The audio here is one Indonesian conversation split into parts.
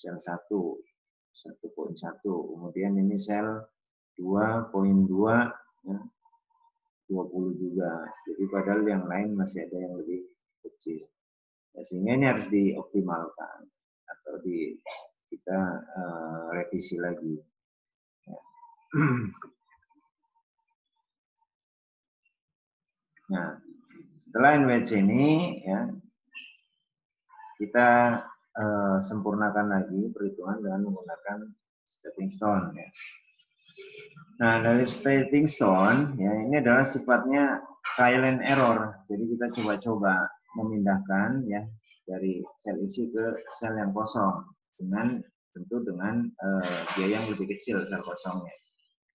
sel 1,1. Kemudian ini sel 2,2 ya, 20 juga. Jadi padahal yang lain masih ada yang lebih kecil. Ya, sehingga ini harus dioptimalkan atau kita revisi lagi. Ya. Nah, setelah NWC ini ya kita sempurnakan lagi perhitungan dengan menggunakan stepping stone ya. Nah, dari stepping stone ya ini adalah sifatnya trial and error. Jadi kita coba-coba memindahkan ya dari sel isi ke sel yang kosong dengan tentu dengan biaya yang lebih kecil sel kosongnya.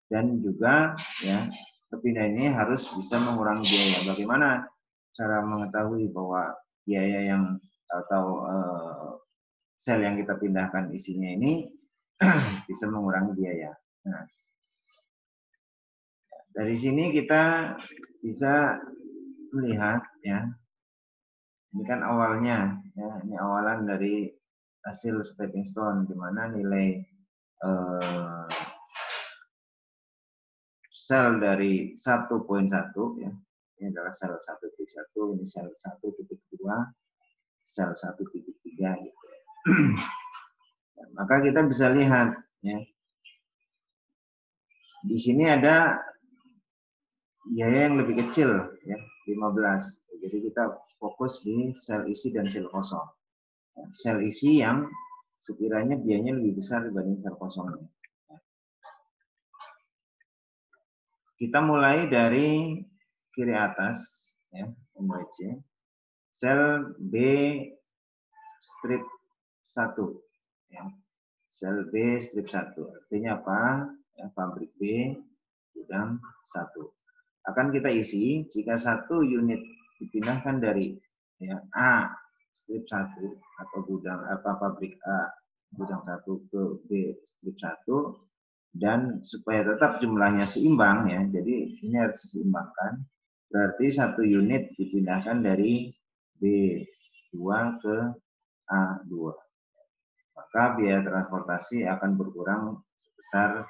Dan juga ya kepindah ini harus bisa mengurangi biaya. Bagaimana cara mengetahui bahwa biaya yang atau sel yang kita pindahkan isinya ini bisa mengurangi biaya. Nah, dari sini kita bisa melihat ya, ini kan awalnya ya, ini awalan dari hasil stepping stone di mana nilai sel dari 1,1 ya, ini adalah sel 1,1, ini sel 1,2, sel 1,3 gitu ya. Maka kita bisa lihat ya, di sini ada biaya yang lebih kecil ya, 15. Jadi kita fokus di sel isi dan sel kosong. Sel isi yang sekiranya biayanya lebih besar dibanding sel kosongnya. Kita mulai dari kiri atas ya, NWC. Sel B strip 1 ya. Sel B strip 1 artinya apa? Ya, pabrik B gudang 1. Akan kita isi jika 1 unit dipindahkan dari ya, A strip 1 atau gudang pabrik A gudang 1 ke B strip 1 dan supaya tetap jumlahnya seimbang ya. Jadi ini harus diseimbangkan. Berarti 1 unit dipindahkan dari B2 ke A2. Maka biaya transportasi akan berkurang sebesar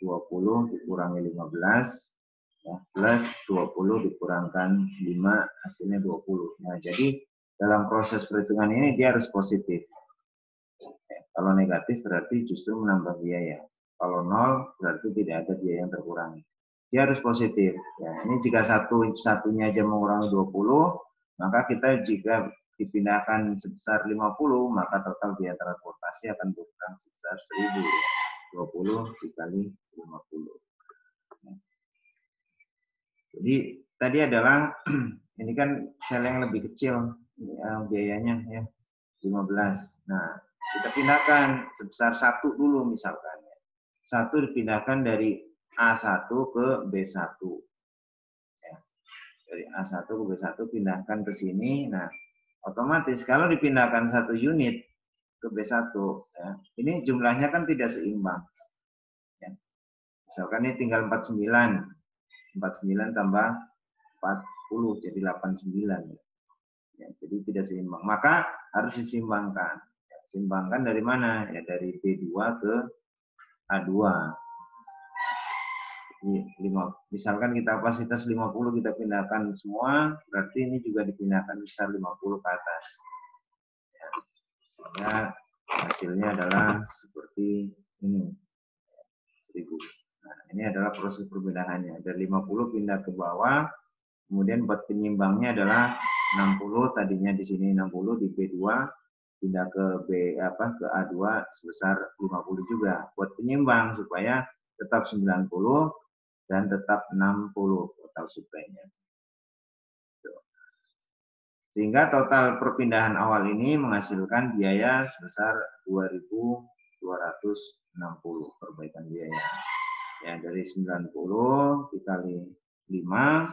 20 dikurangi 15 ya, plus 20 dikurangkan 5 hasilnya 20. Nah, jadi dalam proses perhitungan ini dia harus positif. Ya, kalau negatif berarti justru menambah biaya. Kalau 0 berarti tidak ada biaya yang terkurangi. Dia harus positif. Ya, ini jika satunya aja mengurangi 20, maka kita jika dipindahkan sebesar 50, maka total biaya transportasi akan berkurang sebesar 1000. 20 dikali 50. Jadi tadi adalah ini kan sel yang lebih kecil biayanya ya 15. Nah, kita pindahkan sebesar 1 dulu misalkan. 1 dipindahkan dari A1 ke B1. Ya. Dari A1 ke B1 pindahkan ke sini. Nah, otomatis kalau dipindahkan 1 unit ke B1 ya, ini jumlahnya kan tidak seimbang. Ya. Misalkan ini tinggal 49. 49 tambah 40 jadi 89. Ya, jadi tidak seimbang. Maka harus diseimbangkan. Ya, seimbangkan dari mana? Ya dari B2 ke A2. Jadi, misalkan kita kapasitas 50 kita pindahkan semua, berarti ini juga dipindahkan besar 50 ke atas. Ya, sehingga hasilnya adalah seperti ini. 1000. Nah, ini adalah proses perpindahannya. Dari 50 pindah ke bawah, kemudian buat penyimbangnya adalah 60, tadinya di sini 60 di B2, pindah ke ke A2 sebesar 50 juga. Buat penyimbang supaya tetap 90 dan tetap 60 total suplainya. Sehingga total perpindahan awal ini menghasilkan biaya sebesar 2.260 perbaikan biaya. Ya, dari 90 dikali 5,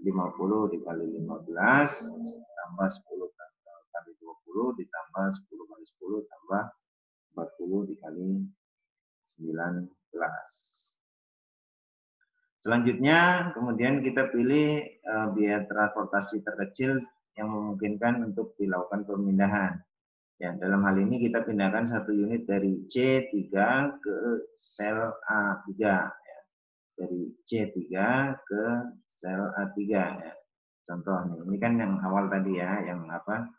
50 dikali 15, tambah 10 kali 20, ditambah 10 kali 10, tambah 40 dikali 19. Selanjutnya, kemudian kita pilih biaya transportasi terkecil yang memungkinkan untuk dilakukan pemindahan. Ya, dalam hal ini kita pindahkan 1 unit dari C3 ke sel A3 ya. Dari C3 ke sel A3 ya. Contoh nih, ini kan yang awal tadi ya, yang apa?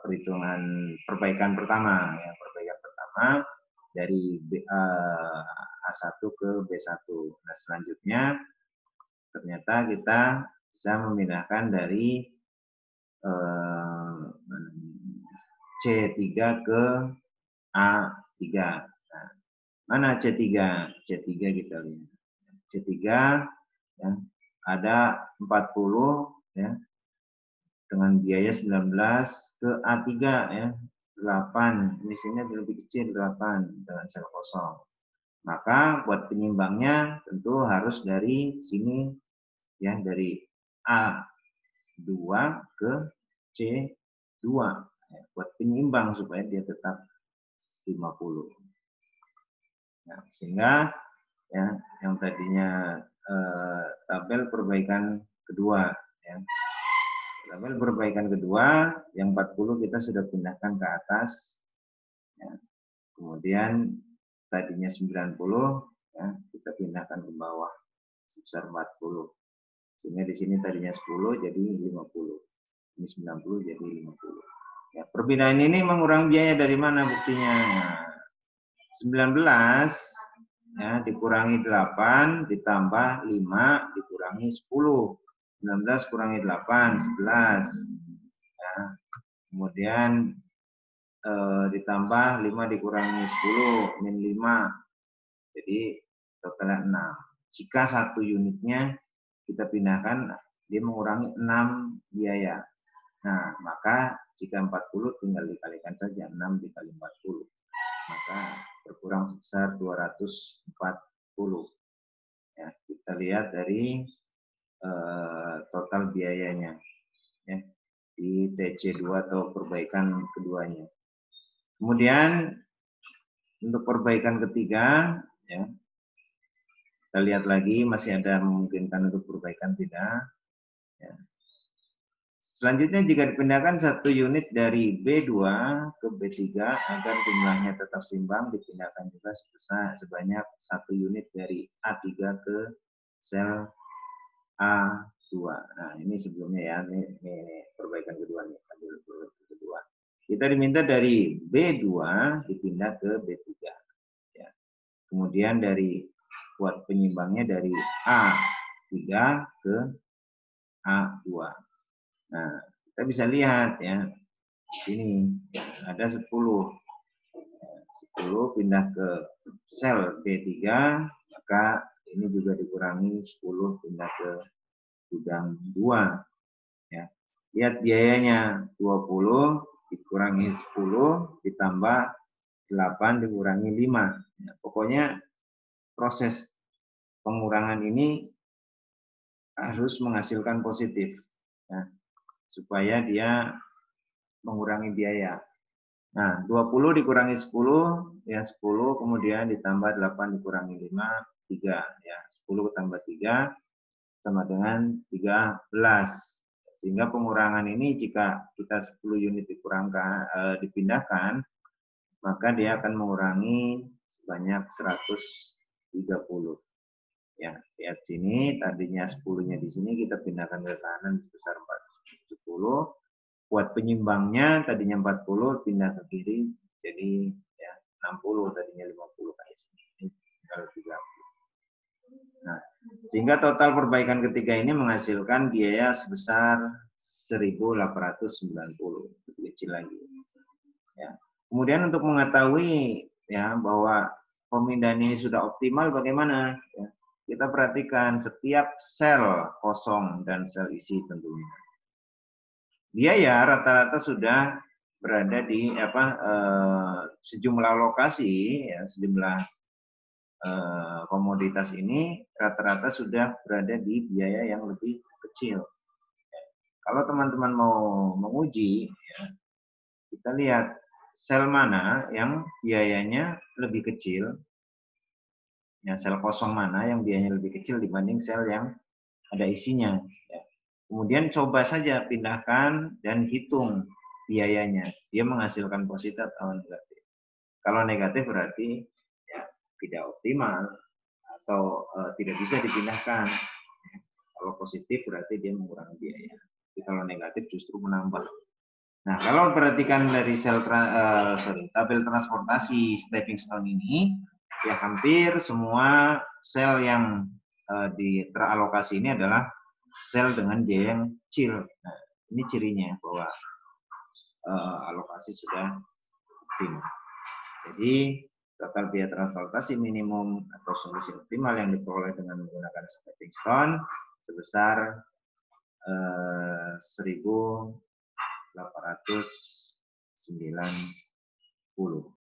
Perhitungan perbaikan pertama ya, perbaikan pertama dari A1 ke B1. Nah, selanjutnya ternyata kita bisa memindahkan dari C3 ke A3. Nah, mana C3? C3 kita lihat. C3 ya, ada 40 ya, dengan biaya 19 ke A3 ya, 8. Di sini lebih kecil 8 dengan sel kosong. Maka buat penyimbangnya tentu harus dari sini ya, dari A2 ke C2 ya, buat penyimbang supaya dia tetap 50. Nah, sehingga ya yang tadinya tabel perbaikan kedua ya. Tabel perbaikan kedua yang 40 kita sudah pindahkan ke atas ya. Kemudian tadinya 90 ya, kita pindahkan ke bawah sebesar 40. Sehingga di sini tadinya 10 jadi 50. Ini 90 jadi 50. Ya, perpindahan ini mengurangi biaya dari mana buktinya? Nah, 19 ya, dikurangi 8 ditambah 5 dikurangi 10. 19 kurangi 8, 11. Ya. Kemudian ditambah 5 dikurangi 10, min 5. Jadi totalnya 6. Jika 1 unitnya kita pindahkan, dia mengurangi 6 biaya. Nah, maka jika 40 tinggal dikalikan saja 6 dikali 40. Maka berkurang sebesar 240. Ya, kita lihat dari total biayanya ya, di TC2 atau perbaikan keduanya. Kemudian untuk perbaikan ketiga ya, kita lihat lagi masih ada memungkinkan untuk perbaikan tidak ya. Selanjutnya jika dipindahkan 1 unit dari B2 ke B3 agar jumlahnya tetap seimbang, dipindahkan juga sebanyak 1 unit dari A3 ke sel A2. Nah, ini sebelumnya ya, ini perbaikan kedua nih, perbaikan kedua. Kita diminta dari B2 dipindah ke B3. Ya. Kemudian dari buat penyimbangnya dari A3 ke A2. Nah, kita bisa lihat ya, di sini ada 10. 10 pindah ke sel B3, maka ini juga dikurangi 10 pindah ke gudang 2. Ya. Lihat biayanya 20 dikurangi 10 ditambah 8 dikurangi 5. Ya, pokoknya proses pengurangan ini harus menghasilkan positif. Ya, supaya dia mengurangi biaya. Nah, 20 dikurangi 10, ya 10, kemudian ditambah 8 dikurangi 5, 3. Ya, 10 tambah 3 sama dengan 13. Sehingga pengurangan ini jika kita 10 unit dipindahkan, maka dia akan mengurangi sebanyak 130. Ya, lihat sini, tadinya 10-nya di sini kita pindahkan ke kanan sebesar 410. Buat penyimbangnya tadinya 40 pindah ke kiri jadi ya 60, tadinya 50 kayak sini tinggal 30. Nah, sehingga total perbaikan ketiga ini menghasilkan biaya sebesar 1.890, lebih kecil lagi. Ya. Kemudian untuk mengetahui ya bahwa pemindahan ini sudah optimal bagaimana? Ya, kita perhatikan setiap sel kosong dan sel isi tentunya. Biaya rata-rata sudah berada di sejumlah lokasi ya, sejumlah komoditas ini rata-rata sudah berada di biaya yang lebih kecil. Ya. Kalau teman-teman mau menguji, ya, kita lihat sel mana yang biayanya lebih kecil, ya, sel kosong mana yang biayanya lebih kecil dibanding sel yang ada isinya. Ya. Kemudian coba saja pindahkan dan hitung biayanya. Dia menghasilkan positif atau negatif. Kalau negatif berarti ya tidak optimal atau tidak bisa dipindahkan. Kalau positif berarti dia mengurangi biaya. Tapi kalau negatif justru menambah. Nah, kalau perhatikan dari tabel transportasi stepping stone ini, ya hampir semua sel yang teralokasi ini adalah sel dengan biaya yang kecil. Nah, ini cirinya bahwa alokasi sudah optimal. Jadi total biaya transportasi minimum atau solusi optimal yang diperoleh dengan menggunakan stepping stone sebesar 1.890.